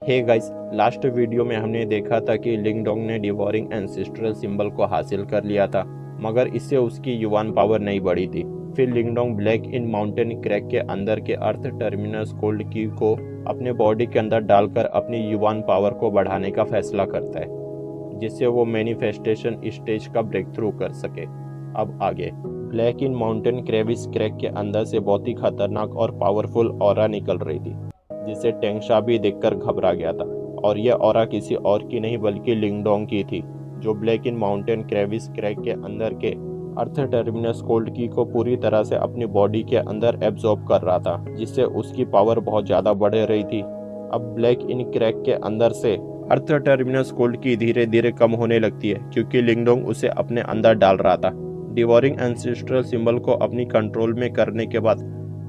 Hey guys, last video में हमने देखा था कि लिंगडोंग ने डिवोरिंग एंसेस्ट्रल सिंबल को हासिल कर लिया था, मगर इससे उसकी युवान पावर नहीं बढ़ी थी। फिर लिंगडोंग ब्लैक इन माउंटेन क्रैक के अंदर के अर्थ टर्मिनस कोल्ड की को अपने बॉडी के अंदर डालकर अपनी युवान पावर को बढ़ाने का फैसला करता है, जिससे वो मैनिफेस्टेशन स्टेज का ब्रेक थ्रू कर सके। अब आगे, black in mountain crevice crack के अंदर से बहुत ही खतरनाक और पावरफुल ऑरा निकल रही थी, जिसे टेंगशा भी देखकर घबरा गया था। और यह ऑरा किसी और की नहीं बल्कि लिंगडोंग की थी, जो black in mountain crevice crack के अंदर के अर्थ टर्मिनस कोल्ड की को पूरी तरह से अपनी बॉडी के अंदर एब्जॉर्ब कर रहा था, जिससे उसकी पावर बहुत ज़्यादा बढ़ रही थी। अब ब्लैक इन क्रैक के अंदर से अर्थ टर्मिनस कोल्ड की धीरे धीरे कम होने लगती है, क्योंकि लिंगडोंग उसे अपने अंदर डाल रहा था। डिवोरिंग एंसेस्ट्रल सिंबल को अपनी कंट्रोल में करने के बाद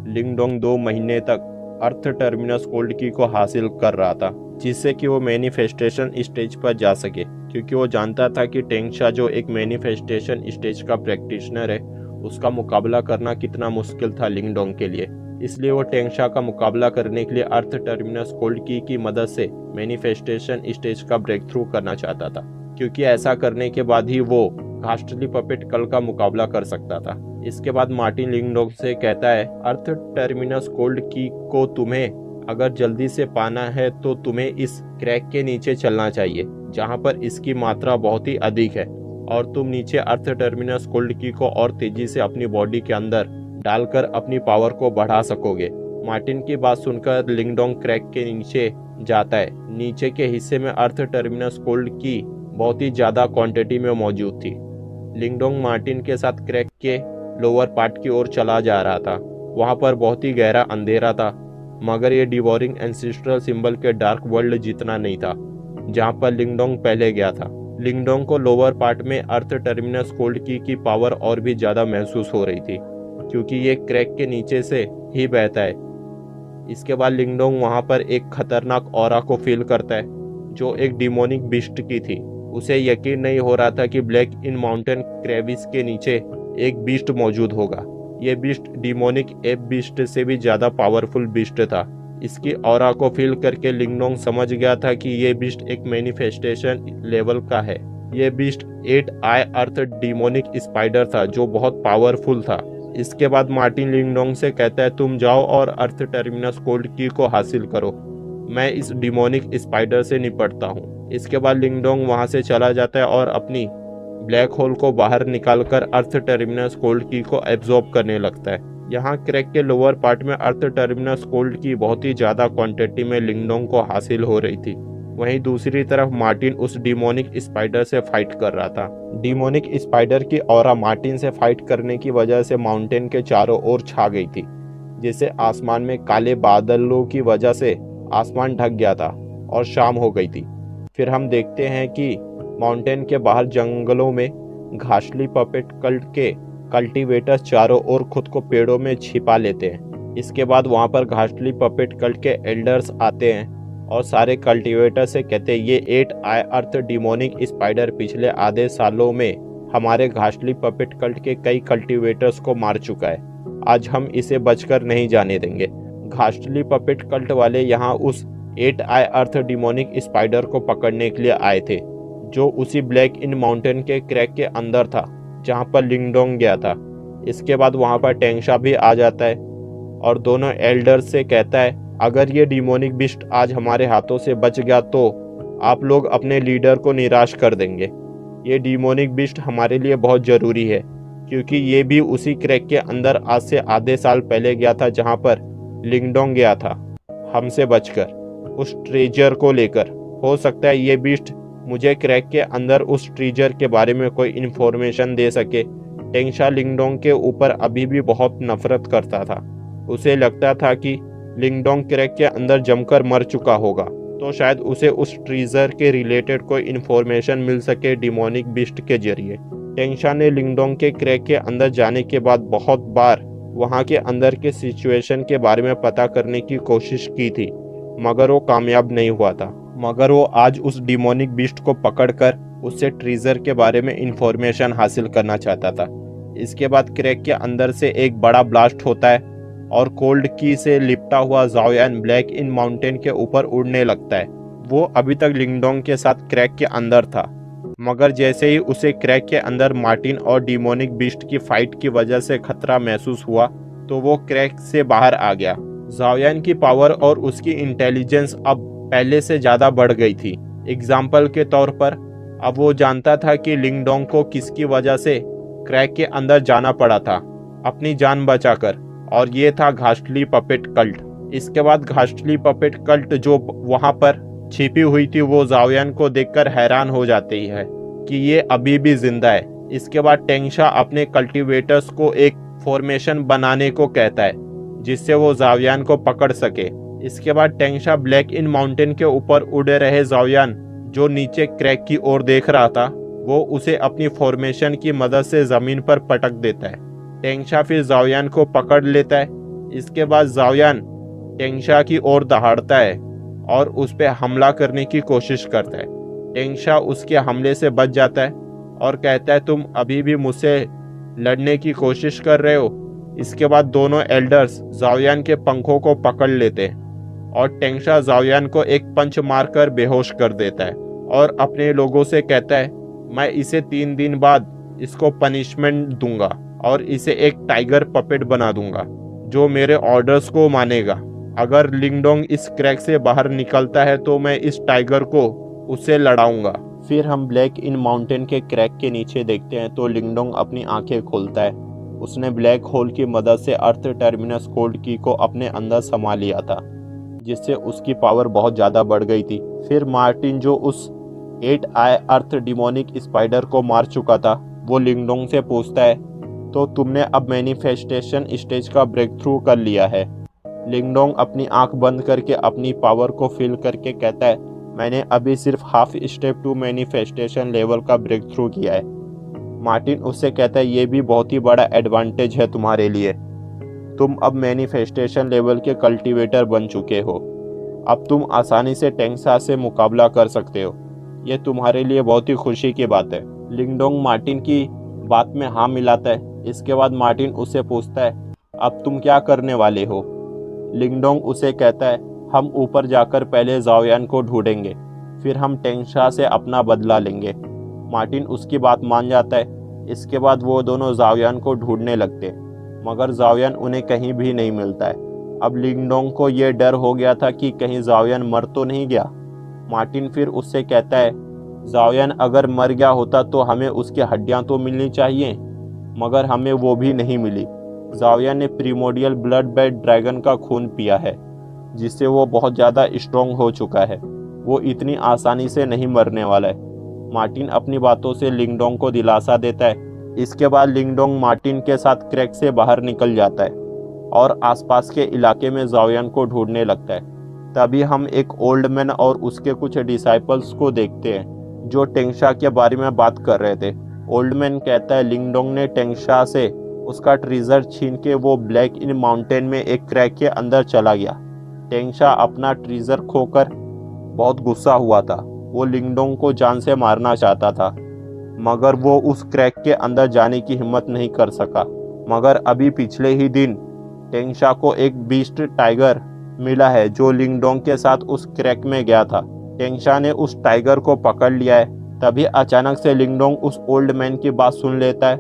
लिंगडोंग 2 महीने तक अर्थ टर्मिनस कोल्ड की को हासिल कर रहा था, जिससे कि वो मैनिफेस्टेशन स्टेज पर जा सके, क्योंकि वो जानता था कि टेंगशा जो एक मैनिफेस्टेशन स्टेज का प्रैक्टिशनर है, उसका मुकाबला करना कितना मुश्किल था लिंगडोंग के लिए। इसलिए वो टेंगशा का मुकाबला करने के लिए अर्थ टर्मिनस कोल्ड की मदद से मैनिफेस्टेशन स्टेज का ब्रेक थ्रू करना चाहता था, क्योंकि ऐसा करने के बाद ही वो घास्टली पपेट कल का मुकाबला कर सकता था। इसके बाद मार्टिन लिंगडोंग से कहता है, अर्थ टर्मिनस कोल्ड की को तुम्हें अगर जल्दी से पाना है तो तुम्हें इस क्रैक के नीचे चलना चाहिए, जहां पर इसकी मात्रा बहुत ही अधिक है, और तुम नीचे अर्थ टर्मिनस कोल्ड की को और तेजी से अपनी बॉडी के अंदर डालकर अपनी पावर को बढ़ा सकोगे। मार्टिन की बात सुनकर लिंगडोंग क्रैक के नीचे जाता है। नीचे के हिस्से में अर्थ टर्मिनस कोल्ड की बहुत ही ज़्यादा क्वांटिटी में मौजूद थी। लिंगडोंग मार्टिन के साथ क्रैक के लोअर पार्ट की ओर चला जा रहा था। वहाँ पर बहुत ही गहरा अंधेरा था, मगर ये डिवोरिंग एंसेस्ट्रल सिंबल के डार्क वर्ल्ड जितना नहीं था, जहाँ पर लिंगडोंग पहले गया था। लिंगडोंग को लोअर पार्ट में अर्थ टर्मिनस कोल्ड की पावर और भी ज़्यादा महसूस हो रही थी, क्योंकि ये क्रैक के नीचे से ही बहता है। इसके बाद लिंगडोंग वहाँ पर एक खतरनाक ऑरा को फील करता है, जो एक डिमोनिक बिस्ट की थी। उसे यकीन नहीं हो रहा था कि ब्लैक इन माउंटेन क्रेविस के नीचे एक बीस्ट मौजूद होगा। ये बीस्ट डिमोनिक एप बीस्ट से भी ज़्यादा पावरफुल बीस्ट था। इसकी ऑरा को फील करके लिंगडोंग समझ गया था कि ये बीस्ट एक मैनिफेस्टेशन लेवल का है। ये बीस्ट 8 आई अर्थ डिमोनिक स्पाइडर था, जो बहुत पावरफुल था। इसके बाद मार्टिन लिंगडोंग से कहता है, तुम जाओ और अर्थ टर्मिनस कोल्ड की को हासिल करो, मैं इस डिमोनिक स्पाइडर से निपटता हूँ। इसके बाद लिंगडोंग वहाँ से चला जाता है और अपनी ब्लैक होल को बाहर निकालकर अर्थ टर्मिनस कोल्ड की को एब्जॉर्ब करने लगता है। यहाँ क्रैक के लोअर पार्ट में अर्थ टर्मिनस कोल्ड की बहुत ही ज़्यादा क्वांटिटी में लिंगडोंग को हासिल हो रही थी। वहीं दूसरी तरफ मार्टिन उस डिमोनिक स्पाइडर से फाइट कर रहा था। डिमोनिक स्पाइडर की ऑरा मार्टिन से फाइट करने की वजह से माउंटेन के चारों ओर छा गई थी, जिससे आसमान में काले बादलों की वजह से आसमान ढक गया था और शाम हो गई थी। फिर हम देखते हैं कि माउंटेन के बाहर जंगलों में घासली पपेट कल्ट के कल्टीवेटर्स चारों ओर खुद को पेड़ों में छिपा लेते हैं। इसके बाद वहाँ पर घासली पपेट कल्ट के एल्डर्स आते हैं और सारे कल्टीवेटर से कहते हैं, ये 8 आई अर्थ डिमोनिक स्पाइडर पिछले आधे सालों में हमारे घासली पपेट कल्ट के कई कल्टीवेटर्स को मार चुका है। आज हम इसे बचकर नहीं जाने देंगे। घासली पपेट कल्ट वाले यहाँ उस 8 आई अर्थ डिमोनिक स्पाइडर को पकड़ने के लिए आए थे, जो उसी ब्लैक इन माउंटेन के क्रैक के अंदर था, जहाँ पर लिंगडोंग गया था। इसके बाद वहाँ पर टेंगशा भी आ जाता है और दोनों एल्डर्स से कहता है, अगर ये डिमोनिक बिस्ट आज हमारे हाथों से बच गया तो आप लोग अपने लीडर को निराश कर देंगे। ये डिमोनिक बिस्ट हमारे लिए बहुत ज़रूरी है, क्योंकि ये भी उसी क्रैक के अंदर आज से आधे साल पहले गया था, जहाँ पर लिंगडोंग गया था हमसे बचकर उस ट्रेजर को लेकर। हो सकता है ये बिस्ट मुझे क्रैक के अंदर उस ट्रेजर के बारे में कोई इन्फॉर्मेशन दे सके। टेंगशा लिंगडोंग के ऊपर अभी भी बहुत नफरत करता था। उसे लगता था कि लिंगडोंग क्रैक के अंदर जमकर मर चुका होगा, तो शायद उसे उस ट्रेजर के रिलेटेड कोई इन्फॉर्मेशन मिल सके डिमोनिक बिस्ट के जरिए। टेंगशा ने लिंगडोंग के क्रैक के अंदर जाने के बाद बहुत बार वहाँ के अंदर के सिचुएशन के बारे में पता करने की कोशिश की थी, मगर वो कामयाब नहीं हुआ था। मगर वो आज उस डिमोनिक बिस्ट को पकड़कर उससे ट्रेजर के बारे में इंफॉर्मेशन हासिल करना चाहता था। इसके बाद क्रैक के अंदर से एक बड़ा ब्लास्ट होता है और कोल्ड की से लिपटा हुआ ज़ाओयान ब्लैक इन माउंटेन के ऊपर उड़ने लगता है। वो अभी तक लिंगडोंग के साथ क्रैक के अंदर था, मगर जैसे ही उसे क्रैक के अंदर मार्टिन और डिमोनिक बीस्ट की फाइट की वजह से खतरा महसूस हुआ तो वो क्रैक से बाहर आ गया। जाओयान की पावर और उसकी इंटेलिजेंस अब पहले से ज़्यादा बढ़ गई थी। एग्जाम्पल के तौर पर अब वो जानता था कि लिंगडोंग को किसकी वजह से क्रैक के अंदर जाना पड़ा था अपनी जान बचाकर, और ये था घास्टली पपेट कल्ट। इसके बाद घास्टली पपेट कल्ट जो वहाँ पर छिपी हुई थी वो जाओयान को देखकर हैरान हो जाती है कि ये अभी भी जिंदा है। इसके बाद टेंगशा अपने कल्टीवेटर्स को एक फॉर्मेशन बनाने को कहता है जिससे वो जाओयान को पकड़ सके। इसके बाद टेंगशा ब्लैक इन माउंटेन के ऊपर उड़े रहे जाओयान जो नीचे क्रैक की ओर देख रहा था वो उसे अपनी फॉर्मेशन की मदद से जमीन पर पटक देता है। टेंगशा फिर जाओयान को पकड़ लेता है। इसके बाद जाओयान टेंगशा की ओर दहाड़ता है और उस पर हमला करने की कोशिश करता है। टेंगशा उसके हमले से बच जाता है और कहता है तुम अभी भी मुझसे लड़ने की कोशिश कर रहे हो। इसके बाद दोनों एल्डर्स जाओयान के पंखों को पकड़ लेते हैं और टेंगशा जाओयान को एक पंच मारकर बेहोश कर देता है और अपने लोगों से कहता है मैं इसे 3 दिन बाद इसको पनिशमेंट दूंगा और इसे एक टाइगर पपेट बना दूंगा जो मेरे ऑर्डर्स को मानेगा। अगर लिंगडोंग इस क्रैक से बाहर निकलता है तो मैं इस टाइगर को उससे लड़ाऊंगा। फिर हम ब्लैक इन माउंटेन के क्रैक के नीचे देखते हैं तो लिंगडोंग अपनी आंखें खोलता है। उसने ब्लैक होल की मदद से अर्थ टर्मिनस कोल्ड की को अपने अंदर समा लिया था जिससे उसकी पावर बहुत ज़्यादा बढ़ गई थी। फिर मार्टिन जो उस 8 आई अर्थ डिमोनिक स्पाइडर को मार चुका था वो लिंगडोंग से पूछता है तो तुमने अब मैनिफेस्टेशन स्टेज का ब्रेक थ्रू कर लिया है। लिंगडोंग अपनी आंख बंद करके अपनी पावर को फील करके कहता है मैंने अभी सिर्फ half step to manifestation level का ब्रेक थ्रू किया है। मार्टिन उससे कहता है ये भी बहुत ही बड़ा एडवांटेज है तुम्हारे लिए, तुम अब मैनिफेस्टेशन लेवल के कल्टीवेटर बन चुके हो। अब तुम आसानी से टेंगशा से मुकाबला कर सकते हो। यह तुम्हारे लिए बहुत ही खुशी की बात है। लिंगडोंग मार्टिन की बात में हाँ मिलाता है। इसके बाद मार्टिन उससे पूछता है अब तुम क्या करने वाले हो। लिंगडोंग उसे कहता है हम ऊपर जाकर पहले जाओयान को ढूंढेंगे, फिर हम टेंगशा से अपना बदला लेंगे। मार्टिन उसकी बात मान जाता है। इसके बाद वो दोनों जाओयान को ढूंढने लगते मगर जाओयान उन्हें कहीं भी नहीं मिलता है। अब लिंगडोंग को ये डर हो गया था कि कहीं जाओयान मर तो नहीं गया। मार्टिन फिर उससे कहता है जाओयान अगर मर गया होता तो हमें उसकी हड्डियां तो मिलनी चाहिए, मगर हमें वो भी नहीं मिली। जाओयान ने प्रीमोडियल ब्लड बेड ड्रैगन का खून पिया है जिससे वो बहुत ज़्यादा स्ट्रॉन्ग हो चुका है। वो इतनी आसानी से नहीं मरने वाला है। मार्टिन अपनी बातों से लिंगडोंग को दिलासा देता है। इसके बाद लिंगडोंग मार्टिन के साथ क्रैक से बाहर निकल जाता है और आसपास के इलाके में जाओयान को ढूंढने लगता है। तभी हम एक ओल्ड मैन और उसके कुछ डिसाइपल्स को देखते हैं जो टेंगशा के बारे में बात कर रहे थे। ओल्ड मैन कहता है लिंगडोंग ने टेंगशा से उसका ट्रेजर छीन के वो ब्लैक इन माउंटेन में एक क्रैक के अंदर चला गया। टेंगशा अपना ट्रेजर खोकर बहुत गुस्सा हुआ था। वो लिंगडोंग को जान से मारना चाहता था मगर वो उस क्रैक के अंदर जाने की हिम्मत नहीं कर सका। मगर अभी पिछले ही दिन टेंगशा को एक बीस्ट टाइगर मिला है जो लिंगडोंग के साथ उस क्रैक में गया था। टेंगशा ने उस टाइगर को पकड़ लिया है। तभी अचानक से लिंगडोंग उस ओल्ड मैन की बात सुन लेता है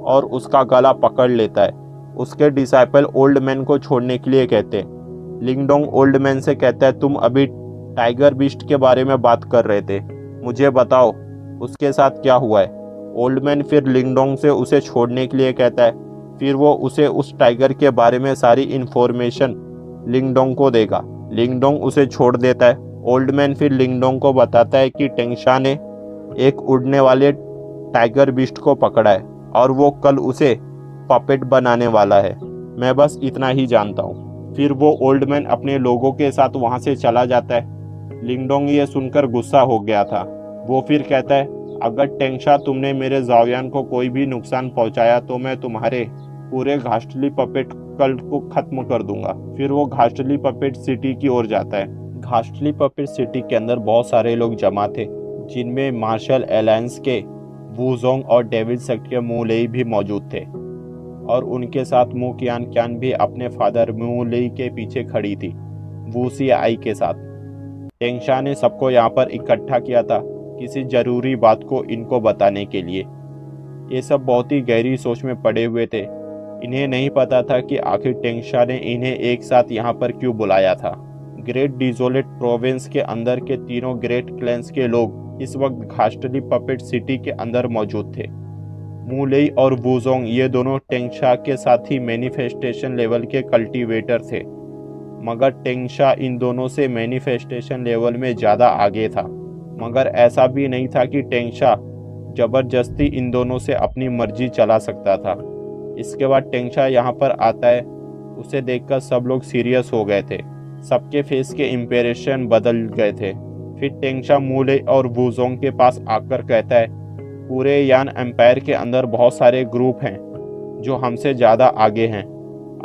और उसका गला पकड़ लेता है। उसके डिसाइपल ओल्ड मैन को छोड़ने के लिए कहते हैं। लिंगडोंग ओल्ड मैन से कहता है तुम अभी टाइगर बीस्ट के बारे में बात कर रहे थे, मुझे बताओ उसके साथ क्या हुआ है। ओल्ड मैन फिर लिंगडोंग से उसे छोड़ने के लिए कहता है। फिर वो उसे उस टाइगर के बारे में सारी इन्फॉर्मेशन लिंगडोंग को देगा। लिंगडोंग उसे छोड़ देता है। ओल्ड मैन फिर लिंगडोंग को बताता है कि टेंगशा ने एक उड़ने वाले टाइगर बीस्ट को पकड़ा है और वो कल उसे पपेट बनाने वाला है। मैं बस इतना ही जानता हूँ। फिर वो ओल्ड मैन अपने लोगों के साथ वहाँ से चला जाता है। लिंगडोंग ये सुनकर गुस्सा हो गया था। वो फिर कहता है अगर टेंगशा तुमने मेरे जाओयान को कोई भी नुकसान पहुंचाया तो मैं तुम्हारे पूरे घास्टली पपेट कल्ट को खत्म कर दूंगा। फिर वो घास्टली पपेट सिटी की ओर जाता है। घास्टली पपेट सिटी के अंदर बहुत सारे लोग जमा थे जिनमें मार्शल अलायंस के वूजोंग और डेविल सेक्ट के मूलेई भी मौजूद थे और उनके साथ मू कियान क्यान भी अपने फादर मूलेई के पीछे खड़ी थी वूसी आई के साथ। टेंगशा ने सबको यहाँ पर इकट्ठा किया था किसी जरूरी बात को इनको बताने के लिए। ये सब बहुत ही गहरी सोच में पड़े हुए थे। इन्हें नहीं पता था कि आखिर टेंगशा ने इन्हें एक साथ यहाँ पर क्यों बुलाया था। ग्रेट डिजोलेट प्रोविंस के अंदर के तीनों ग्रेट क्लैंस के लोग इस वक्त घास्टली पपेट सिटी के अंदर मौजूद थे। मू लेई और वुजोंग ये दोनों टेंगशा के साथ ही मैनिफेस्टेशन लेवल के कल्टीवेटर थे, मगर टेंगशा इन दोनों से मैनिफेस्टेशन लेवल में ज़्यादा आगे था। मगर ऐसा भी नहीं था कि टेंगशा ज़बरदस्ती इन दोनों से अपनी मर्जी चला सकता था। इसके बाद टेंगशा यहाँ पर आता है। उसे देखकर सब लोग सीरियस हो गए थे। सबके फेस के इंप्रेशन बदल गए थे। फिर टेंगशा मू लेई और वुजोंग के पास आकर कहता है, पूरे यान एम्पायर के अंदर बहुत सारे ग्रुप हैं जो हमसे ज़्यादा आगे हैं।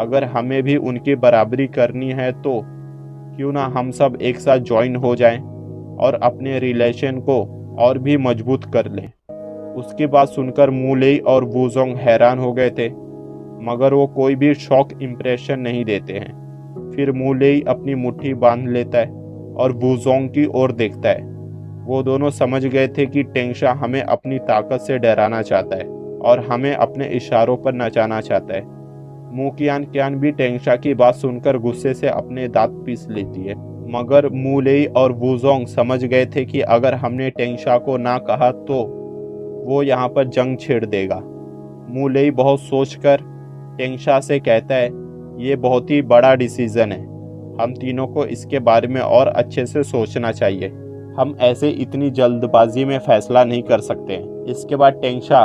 अगर हमें भी उनकी बराबरी करनी है तो क्यों ना हम सब एक साथ ज्वाइन हो जाएं और अपने रिलेशन को और भी मजबूत कर लें। उसकी बात सुनकर मू लेई और वुजोंग हैरान हो गए थे, मगर वो कोई भी शॉक इम्प्रेशन नहीं देते हैं। फिर मू लेई अपनी मुट्ठी बांध लेता है और वुजोंग की ओर देखता है। वो दोनों समझ गए थे कि टेंगशा हमें अपनी ताकत से डराना चाहता है और हमें अपने इशारों पर नचाना चाहता है। मू कियान भी टेंगशा की बात सुनकर गुस्से से अपने दांत पीस लेती है, मगर मू लेई और वुजोंग समझ गए थे कि अगर हमने टेंगशा को ना कहा तो वो यहाँ पर जंग छेड़ देगा। मू लेई बहुत सोचकर टेंगशा से कहता है, ये बहुत ही बड़ा डिसीजन है, हम तीनों को इसके बारे में और अच्छे से सोचना चाहिए। हम ऐसे इतनी जल्दबाजी में फैसला नहीं कर सकते। इसके बाद टेंगशा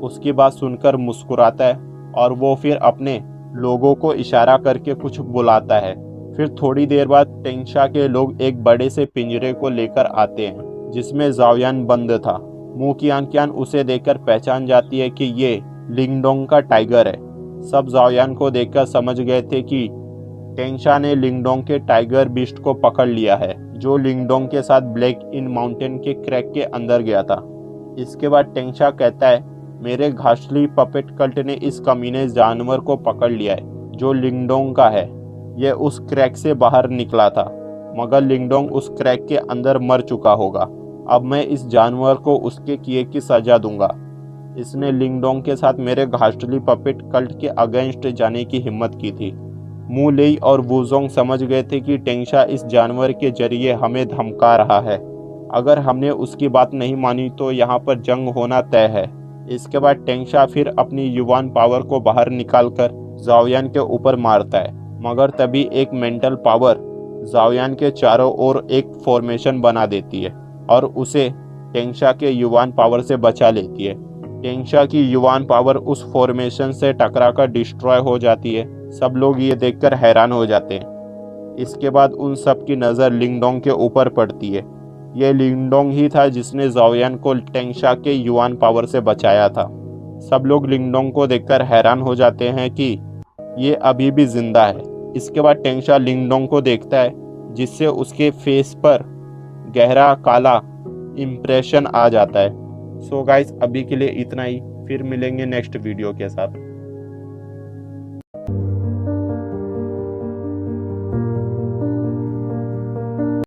उसकी बात सुनकर मुस्कुराता है और वो फिर अपने लोगों को इशारा करके कुछ बुलाता है। फिर थोड़ी देर बाद टेंगशा के लोग एक बड़े से पिंजरे को लेकर आते हैं जिसमें ज़ाओयान बंद था। मू कियान उसे देखकर पहचान जाती है कि ये लिंगडोंग का टाइगर है। सब ज़ाओयान को देखकर समझ गए थे कि टेंगशा ने लिंगडोंग के टाइगर बीस्ट को पकड़ लिया है, जो लिंगडोंग के साथ ब्लैक इन माउंटेन के क्रैक के अंदर गया था। इसके बाद टेंगशा कहता है, मेरे घासली पपेट कल्ट ने इस कमीने जानवर को पकड़ लिया है जो लिंगडोंग का है। यह उस क्रैक से बाहर निकला था, मगर लिंगडोंग उस क्रैक के अंदर मर चुका होगा। अब मैं इस जानवर को उसके किए की सजा दूंगा। इसने लिंगडोंग के साथ मेरे घासली पपेट कल्ट के अगेंस्ट जाने की हिम्मत की थी। मू लेई और वुजोंग समझ गए थे कि टेंगशा इस जानवर के जरिए हमें धमका रहा है। अगर हमने उसकी बात नहीं मानी तो यहाँ पर जंग होना तय है। इसके बाद टेंगशा फिर अपनी युवान पावर को बाहर निकालकर ज़ाओयान के ऊपर मारता है, मगर तभी एक मेंटल पावर ज़ाओयान के चारों ओर एक फॉर्मेशन बना देती है और उसे टेंगशा के युवान पावर से बचा लेती है। टेंगशा की युवान पावर उस फॉर्मेशन से टकराकर डिस्ट्रॉय हो जाती है। सब लोग ये देखकर हैरान हो जाते हैं। इसके बाद उन सब की नज़र लिंगडोंग के ऊपर पड़ती है। ये लिंगडोंग ही था जिसने ज़ाओयान को टेंगशा के युवान पावर से बचाया था। सब लोग लिंगडोंग को देखकर हैरान हो जाते हैं कि ये अभी भी जिंदा है। इसके बाद टेंगशा लिंगडोंग को देखता है, जिससे उसके फेस पर गहरा काला इम्प्रेशन आ जाता है। सो गाइस, अभी के लिए इतना ही। फिर मिलेंगे नेक्स्ट वीडियो के साथ।